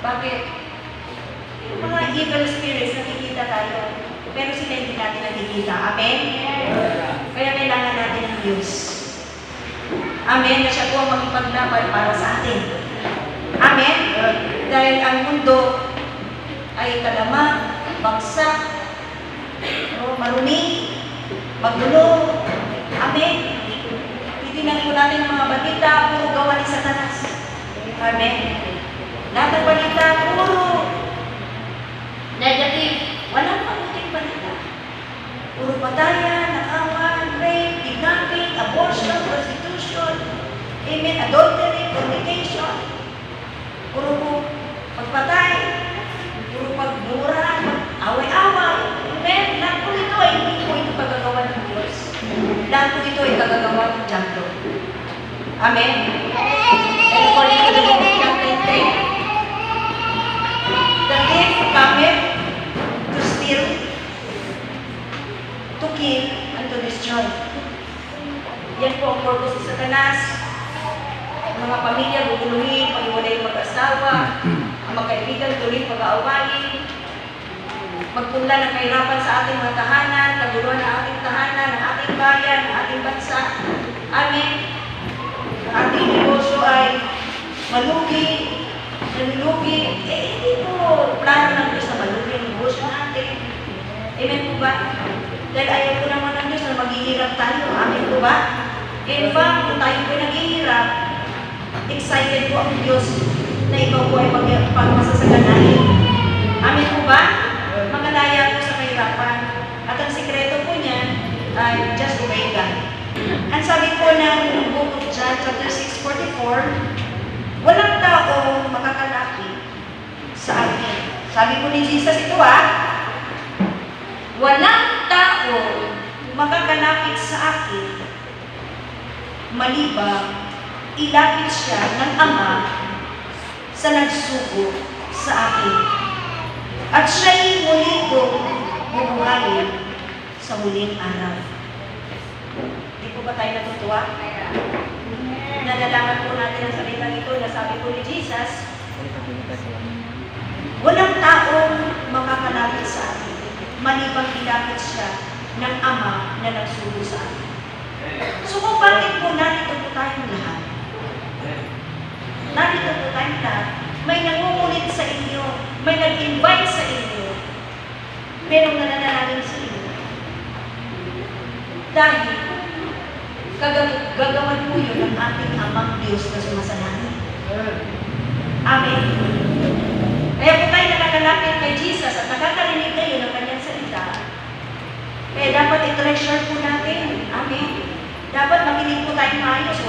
Bakit? Yung mga evil spirits, nakikita tayo. Pero sila hindi natin nakikita. Amen? Kaya kailangan natin ng Diyos. Amen? Na siya po ang makipaglaban para sa atin. Amen? Dahil ang mundo ay kalama, bagsak, marumi, magulo. Amen? Titignan po natin ang mga balita, puro gawa ni Satanas. Amen? Lahat ng balita, puro negative. Walang mabuting balita. Puro patayan, nakawan, rape, kidnapping, abortion, prostitution, amen, adultery, fornication, puro pagpatay, puro pagmura, away-away. Amen? Lahat po ito ay hindi po ito kagagawa ng Diyos. Lahat po ito ay kagagawa ng Diablo. Amen? And according to the book of John 10:10, the thief cometh to steal, to kill, and to destroy. Yan po ang purpose sa Satanas. Mga pamilya, guguluhin, pag-iwalay yung mag-asawa, ang magkaibigan, tuloy pag-aawayin, magpunla ng kahirapan sa ating mga tahanan, kaguluhan ng ating tahanan, ng ating bayan, ng ating bansa. Amen. Ang ating negosyo ay malugi, nanulugi. Hindi po plano ng Diyos na malugi ang negosyo natin. Amen po ba? Dahil ayaw po naman ng Diyos na maghihirap tayo. Amen po ba? In fact, kung tayo po naghihirap, excited po ang Diyos na ikaw po ay pagmasasaganahin. Amen po ba? Magalaya po sa kahirapan. At ang sikreto po niyan ay just obey God. Ang sabi po ng book of John, chapter 6:44, walang taong makakalapit sa akin. Sabi po ni Jesus ito walang taong makakalapit sa akin maliban ilapit siya ng Ama sa nagsugo sa akin. At siya'y muli kong bubuhayin sa huling araw. Di po ba tayo natutuwa? Nalalaman po natin ang salitang ito na sabi po ni Jesus, walang taong makakalapit sa akin, malibang ilapit siya ng Ama na nagsugo sa akin. So kung bakit po narito po tayong lahat? Narito po tayong lahat. May nangungulit sa inyo, may nag-invite sa inyo, pero nananalangin sa inyo. Dahil gagawan po yun ng ating Amang Diyos na sumasalangit. Amen. Kaya po tayo nakakalapit kay Jesus at nakakarinig kayo ng kanyang salita. Kaya dapat i-treasure po natin. Amen. Dapat makinig po tayo maayos.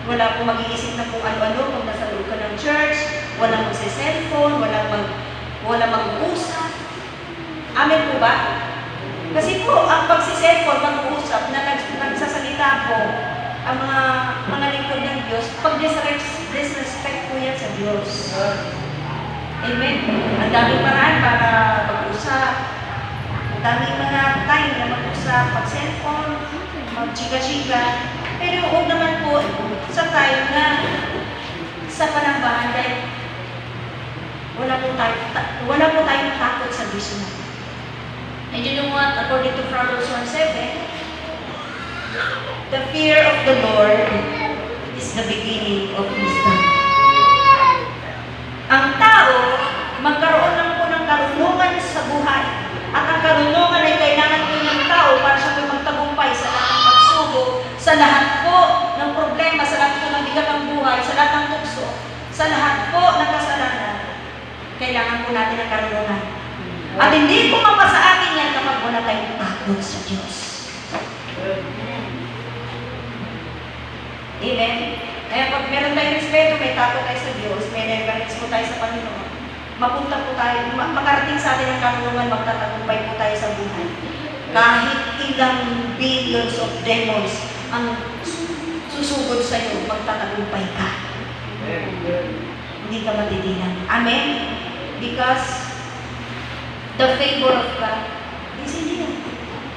Wala pong mag-iisip na kung ano-ano kung nasa loob ka ng church, walang magse-cellphone, walang mag-uusap. Amen po ba? Kasi po, ang pagsi-cellphone, mag-uusap, na nagsasalita po, ang mga lingkod ng Diyos, pag-disrespect po yan sa Diyos. Amen? Ang daming paraan para mag-usap. Ang daming mga time na mag-usap, pag-cellphone, mag-chika-chika. Pero huwag naman po sa tayo na sa panambahan dahil wala po tayong takot sa Diyos natin. And you know what? According to Proverbs 1:7, the fear of the Lord is the beginning of wisdom. Ang tao, magkaroon lang po ng karunungan sa buhay. At ang karunungan ay kailangan po ng tao para siya po magtagumpay sa lahat ng pagsubok, sa lahat po ng problema, sa lahat po ng bigat ng buhay, sa lahat ng tukso, sa lahat po ng kasalanan. Kailangan po natin ang karunungan. At hindi po mapasa atin yan kapag wala tayong takot sa Diyos. Amen? Kaya pag meron tayong respeto, may takot tayo sa Diyos, may reverence po tayo sa Panginoon, mapunta po tayo, makarating sa atin ang karunungan, magtatagumpay po tayo sa buhay. Kahit ilang billions of demons ang susugod sa iyo, magtatagumpay ka. Hindi ka matitinag. Amen? Because the favor of God is in you.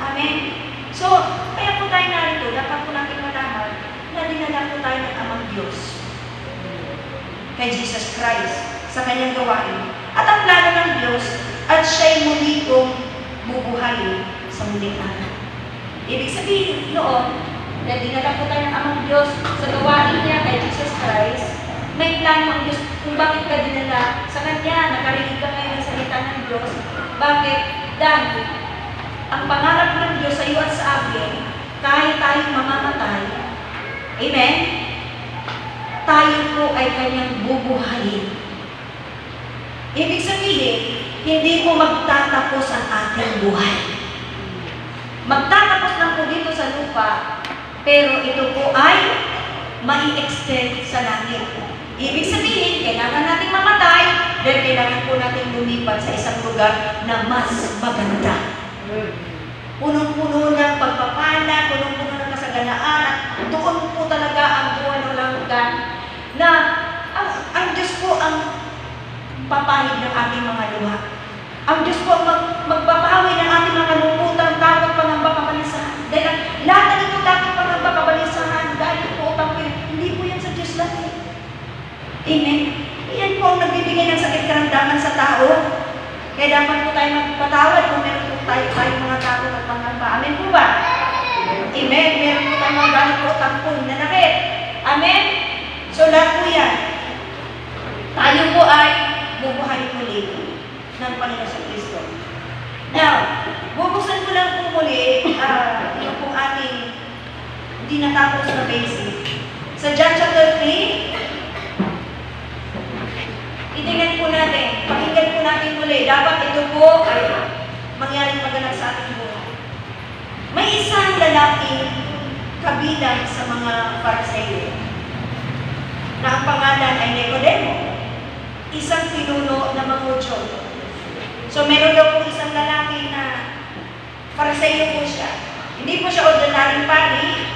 Amen? So, kaya po tayo narito, dapat po natin malaman na dinala po tayo ng Amang Diyos kay Jesus Christ sa kanyang gawain. At ang plano ng Diyos at siya'y muli kong bubuhayin sa muling araw. Ibig sabihin noon, na dinala po tayo ng Amang Diyos sa gawain niya kay Jesus Christ, may plano ang Diyos kung bakit ka dinala sa Kanya, nakarinig ka ngayon ng salita ng Diyos. Bakit? Dahil ang pangarap ng Diyos sa iyo at sa akin, kahit tayong mamamatay, amen? Tayo po ay Kanyang bubuhayin. Ibig sabihin, hindi po magtatapos ang ating buhay. Magtatapos lang po dito sa lupa, pero ito po ay mai-extend sa langit. Ibig sabihin, kailangan nating mamatay, dahil kailangan po nating lumipat sa isang lugar na mas maganda. Punong-puno ng pagpapala, punong-puno ng kasaganaan, at doon po talaga ang buwan ng langgan na ang Diyos po ang papahid ng ating mga luha. Ang Diyos po ang magpapawi ng ating mga kalungkutan, takot, pangamba, kabalisahan. Dahil lahat na ito takot, pangamba, kabalisahan, dahil po utang, hindi po yan sa Diyos lang. Amen. Yan po ang nagbibigay ng sakit karamdaman sa tao. Kaya dapat po tayo magpatawad kung meron po tayo mga takot at pangamba. Amen po ba? Amen. Meron po tayo mga galit po, tampon, nanakit. Amen. So lahat po yan. Tayo po ay bubuhayin muli ng Panginoon sa Kristo. Now, bubuksan ko lang po muli yung pong ating hindi natapos na basic. Sa John chapter 3, itingnan po natin, pakinggan po natin muli, dapat ito po ay mangyaring maganap sa ating buhay. May isang lalaking kabilang sa mga Pariseo na ang pangalan ay Nicodemo, isang pinuno ng mga Hudyo. So meron daw po isang lalaki na Pariseo po siya. Hindi po siya ordinaryong pari,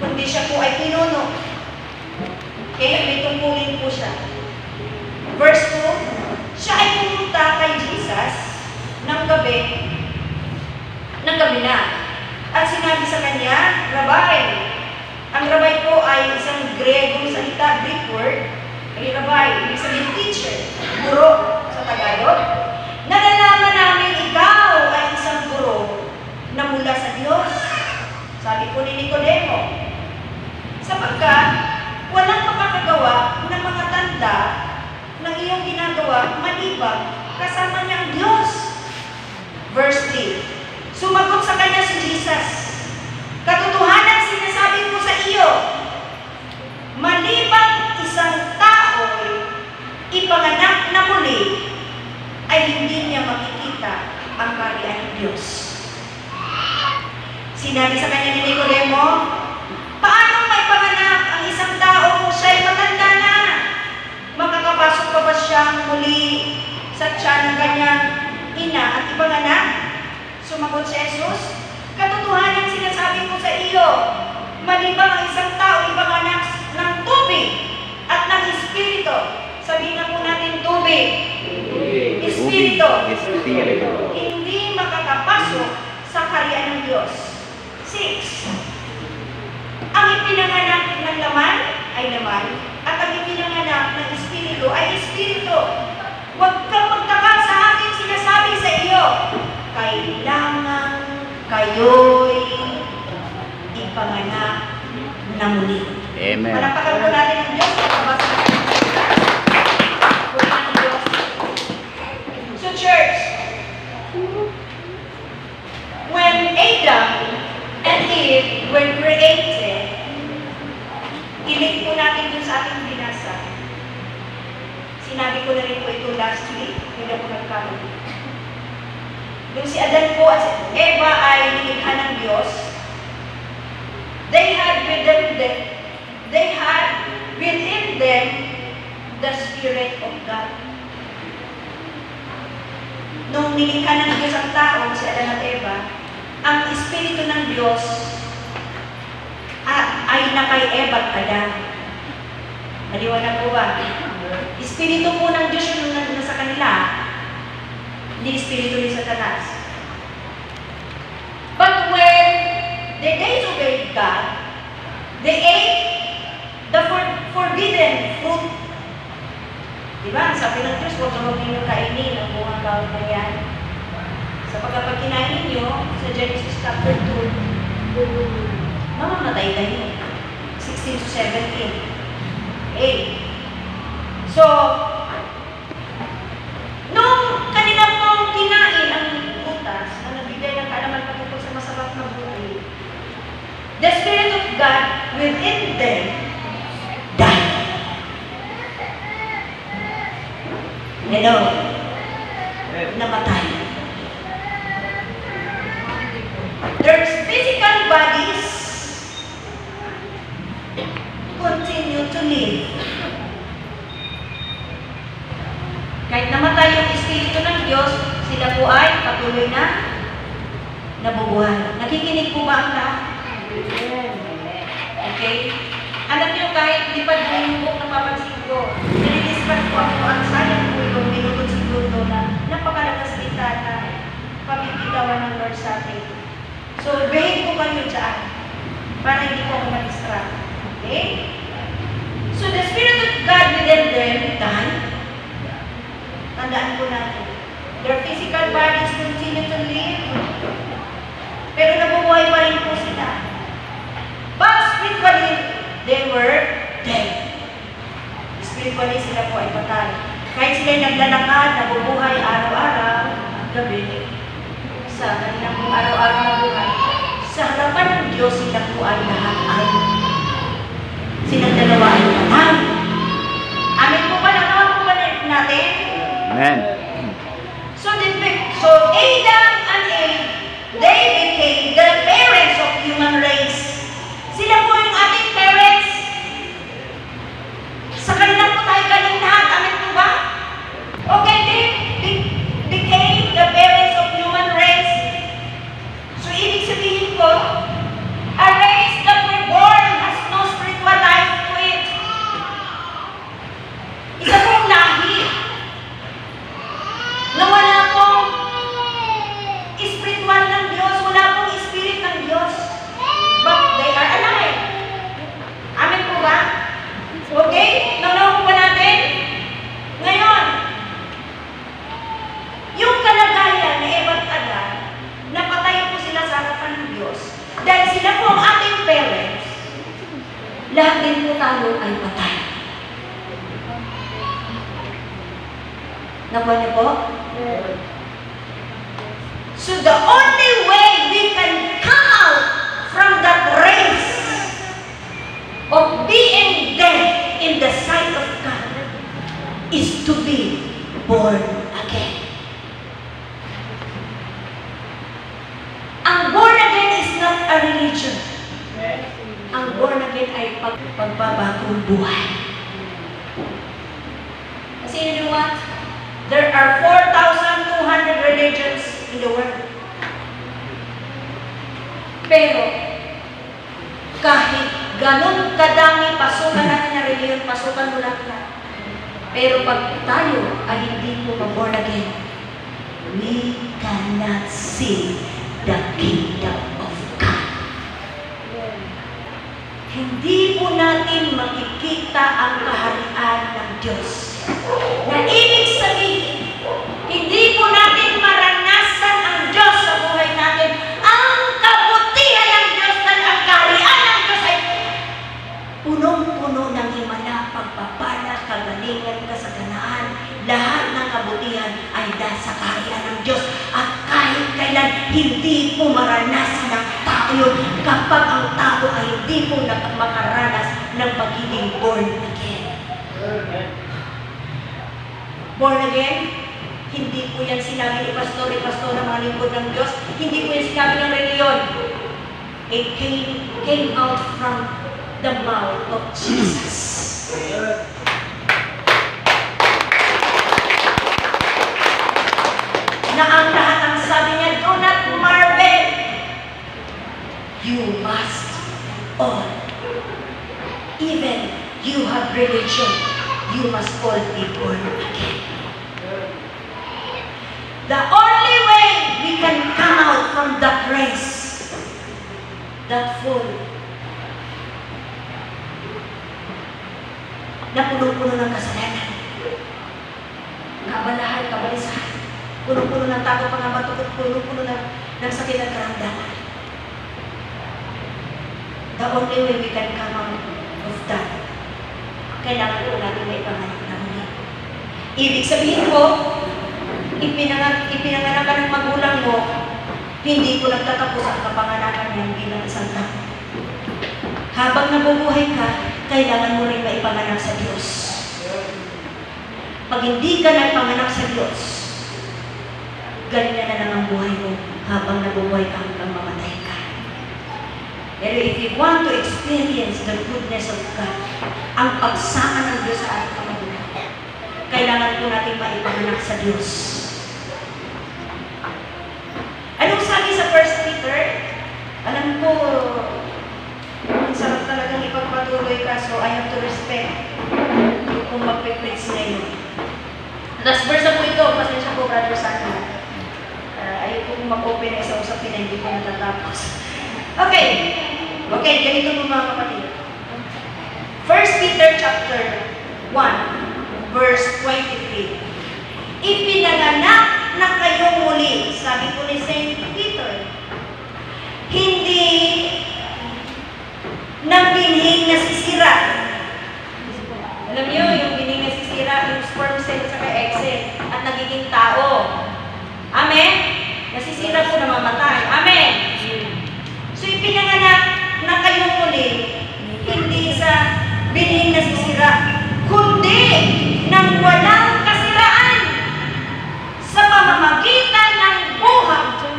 kundi siya po ay pinuno. Okay, may tungkulin po siya. Verse 2, siya ay pumunta kay Jesus ng gabi na. At sinabi sa kanya, Rabbi. Ang rabbi po ay isang Greek word. Ay rabbi, ibig sabihin teacher, guro sa Tagalog. Nalalaman namin ikaw ay isang guro na mula sa Diyos. Sabi po ni Nicodemo, sapagkat walang makakagawa ng mga tanda ng iyong ginagawa maliban kasama niya ang Diyos. Verse 3, sumagot sa kanya si Jesus, katotohanan sinasabi ko sa iyo, maliban isang tao'y ipanganak na muli, ay hindi niya makikita ang kaharian ng Diyos. Sinabi sa kanya ni Nicodemo, paano may panganak ang isang tao kung siya'y matanda na? Makakapasok pa ba siyang muli sa tiyan ng kanyang ina at ipanganak? Sumagot si Jesus, katotohanan sinasabi ko sa iyo, maliban ang isang tao ipanganak ng tubig at ng Espiritu. Sabihin na po natin tubig. Espiritu. Hindi makakapasok sa kaharian ng Diyos. 6. Ang ipinanganak ng laman ay laman, at ang ipinanganak ng Espiritu ay Espiritu. Huwag kang magtaka sa aking sinasabi sa iyo. Kailangan kayo'y ipanganak na muli. Amen. Palapakan po natin ang Diyos. Pagkabasa natin ang Diyos. So church, when Adam and Eve were created, ilink po natin dun sa ating binasa. Sinabi ko na rin po ito last week, hindi ako nagkamali. Yung si Adan po at si Eva ay nilikha ng Diyos, they had within them the Spirit of God. Nung nilikha ng Diyos ang tao, si Adan at Eva, ang Espiritu ng Diyos ay na kay Eva at Adan. Maliwanag po ba? Espiritu po ng Diyos yung nasa kanila, hindi espiritu ni Satanas. But when they disobeyed God, they ate the forbidden fruit. Diba? Sabi ng Diyos, huwag naman ninyo kainin ang bungang bawal na yan. Sapagkat pag kinain ninyo, sa Genesis chapter 2, mamamatay kayo. 16 to 17. So, nung kanila pong kinain ang butas na nagbigay ng kaalaman patungkol sa masarap na buhay, the Spirit of God within them died. Hello? Namatay. Their physical bodies continue to live. Kahit namatay yung Espiritu ng Diyos, sila po ay patuloy na nabubuhay. Nakikinig po ba ang lahat? Okay? Alam niyo, kahit di pa yung book na papansin ko, nililispan ko ako ang sayang po yung minutod siguro na napakalakas kita na pabibitawan ng Lord sa atin. So, behave po kayo dyan para hindi po ako mag-distract. Okay? So, the Spirit of God within them died. Tandaan po natin. Their physical bodies continue to live. Pero nabubuhay pa rin po sila. But spiritually, they were dead. Spiritually, sila po ay patay. Kahit sila naglalakad, nabubuhay araw-araw, gabi, sa kanilang araw-araw na buhay, sa harapan ng Diyos, sila po ay lahat ay silang dalawa ay patay. Amin po ba? Nakawa po ba natin? Amen. So Adam and Eve, they became the parents of human race. Sila po yung ating parents. Sa kanila po tayo galing lahat. Amin po ba? Okay, they became the parents of human race. So ibig sabihin po, a race that we're born has no spiritual life to it. Isa pong lahi na wala pong spiritual ng Diyos, wala pong spirit ng Diyos. But they are alive. Amen po ba? Okay? Naunaw po ba natin? Ngayon, yung kalagayan ni Eva at Adan, napatay po sila sa harapan ng Diyos. Dahil sila po ang ating parents, lahat din po tayo ay patay. Nakuha niyo po? So the only way we can come out from that race of being dead in the sight of God is to be born again. Ang born again is not a religion. Ang born again ay pagbabagong buhay. Kasi you know what? There are 4,200 religions in the world. Pero, kahit ganun kadami pasukan natin na religion, pasukan mo lang lahat. Pero pag tayo ay hindi po mag-born again, we cannot see the kingdom of God. Hindi po natin makikita ang kaharian ng Diyos. Na ibig sabihin, hindi po natin maranasan ang Diyos sa buhay natin. Ang kabutihan ng Diyos at ang kaharian ng Diyos ay punong-puno ng himala, pagpapala, kagalingan, kasaganaan. Lahat ng kabutihan ay dahil sa kaharian ng Diyos. At kahit kailan, hindi po maranasan ng tao yun kapag ang tao ay hindi po makaranas ng pagiging born again. Born again, hindi po yan sinabi ni pastor ng mga lingkod ng Diyos. Hindi po yan sinabi ng reliyon. It came out from the mouth of Jesus. Na ang lahat ang sabi niya, do not marvel. You must all. Even you have religion, you must all be born again. The only way we can come out from that race, that full, na puno-puno ng kasalanan, kabalahan, kabalisahan. Puno-puno ng takot, pangabato, puno-puno ng sakit at karamdaman. The only way we can come out of that, kailangan po natin may panganak na muli. Ibig sabihin ko, ipinanganak ka ng magulang mo, hindi po nagtatapos ang kapanganakan niyan bilang isang tao. Habang nabubuhay ka, kailangan mo rin maipanganak sa Diyos. Pag hindi ka nagpanganak sa Diyos, ganyan na lang ang buhay mo habang nabubuhay ka hanggang mamatay ka. Pero if you want to experience the goodness of God, ang pagsama ng Diyos sa ating pamumuhay, kailangan po natin maipanganak sa Diyos. Anong sabi sa 1 Peter? Alam ko, ang sarap talagang ipagpatuloy ka, so I have to respect kung magpipreach ngayon. Last verse na po ito, pasensya po, Brother Sandro. Ayaw kong mag-open na isa usapin na hindi ko natatapos. Okay, ganito po mga kapatid. 1 Peter chapter 1, verse 23. Ipinanganak na kayo muli, sabi po ni Saint Peter, hindi ng binhing nasisira. Alam niyo, yung binhing nasisira, yung sperm cell sa egg cell, at nagiging tao. Amen? Nasisira po, namamatay. Amen? So, ipinanganak na kayo muli, hindi sa binhing nasisira, kundi ng walang kasiraan sa pamamagitan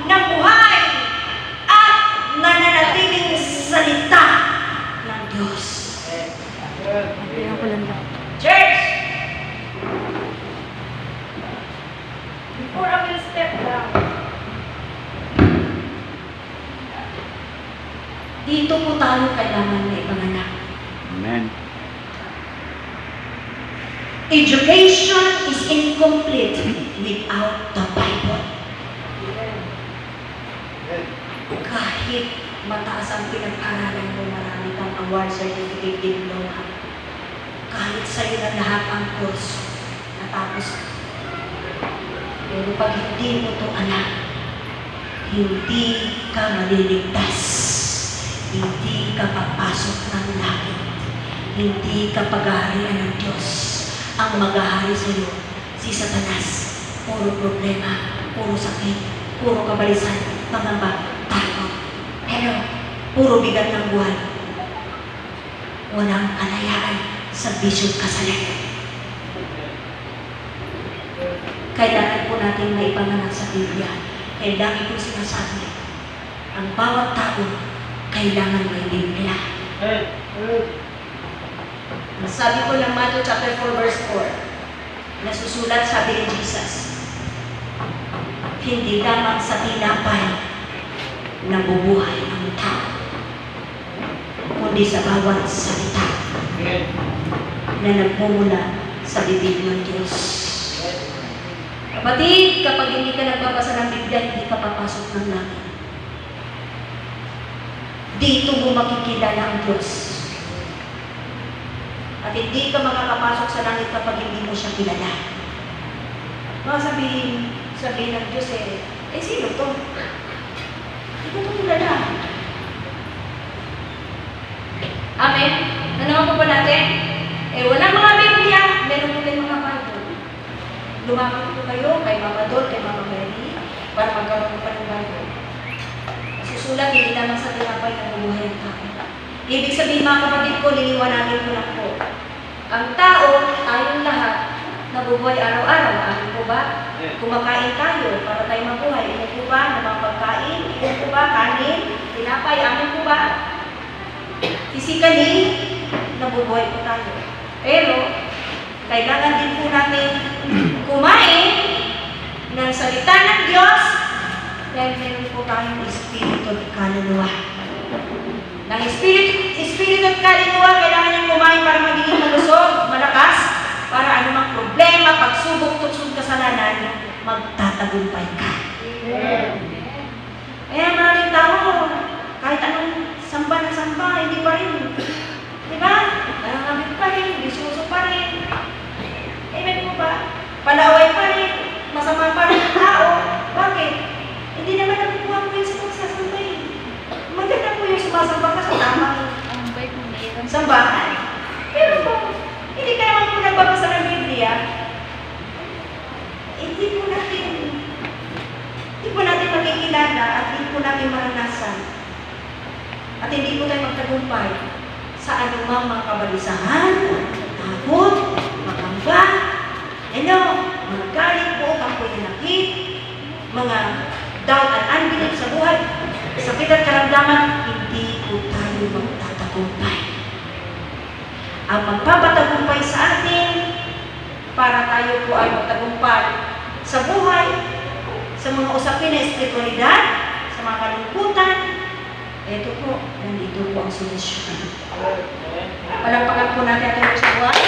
ng buhay at nananatiling salita ng Diyos. Church! Before I will step down, dito po tayo kailangan na ipanganak. Amen. Education is incomplete without the Bible. Kahit mataas ang pinag-aralan mo, marami kang award, certificate, diploma. Kahit sa'yo na lahat ang course, natapos. Pero pag hindi mo ito anak, hindi ka maliligtas. Hindi ka papasok ng langit. Hindi ka paghaharian ng Diyos. Ang maghahari sa iyo, si Satanas. Puro problema, puro sakit, puro kabalisan, pangamba, takot. Pero, puro bigat ng buhay. Walang kalayaan sa bisyong kasalanan. Kailangan po natin maipanganak sa Biblia. Kaya lagi ko sinasabi, ang bawat tao, kailangan may Biblia. Sabi ko ng Matthew chapter 4 verse 4, nasusulat, sabi ni Jesus, hindi lamang sa tinapay nabubuhay ang tao, kundi sa bawat salita na nagmumula sa bibig ng Diyos. Kapatid, kapag hindi ka nagbabasa ng Biblia, hindi ka papasok ng langit. Dito mo makikilala ang Diyos. At hindi ka makakapasok sa langit kapag hindi mo siya kilala. Mga sabihin ng Diyos sino to? Hindi ko ito kilala. Amen? Nanaman po ba natin? Walang mga Biblia, meron po tayong mga Bible. Lumapit po kayo kay Mama Dol, kay Mama Mary, para magkaroon pa ng Bible. Susulat, hindi lamang sa tinapay na bumuhay ang tao. Ibig sabihin mga kapatid ko, liliwanagin ko lang po. Ang tao, tayong lahat, nabubuhay araw-araw. Amin po ba? Kumakain tayo para tayo mabuhay. Ilan po ba na mga pagkain? Ilan po ba kanin? Tinapay? Amin po ba? Physically, nabubuhay po tayo. Pero, kailangan din po natin kumain ng salita ng Diyos dahil meron po tayong espiritu at kaluluwa. Ng espiritu at kaluluwa, kailangan niyang kumain para magiging malusog, malakas, para anumang problema, pagsubok, tuksod, kasalanan, magtatagumpay ka. Kaya maraming tao, kahit anong samba na samba, hindi pa rin. Diba? Nangangamit pa rin, bisuso pa rin. Amen po ba? Palaway pa sambahan. Pero kung hindi ka naman po nagbabasa ng Biblia, hindi po natin makikilala at hindi po natin maranasan. At hindi po tayo magtagumpay sa anumang mga kabalisahan, takot, magamba, mga galit po, kampulinakit, mga doubt and unbelief sa buhay, sakit at karamdaman, hindi po tayo magtatagumpay. Ang magpapatagumpay sa atin, para tayo po ay magtagumpay sa buhay, sa mga usapin na espiritualidad, sa mga kalungkutan, ito po, nandito po ang solusyon. Palakpakan po natin ating sa buhay.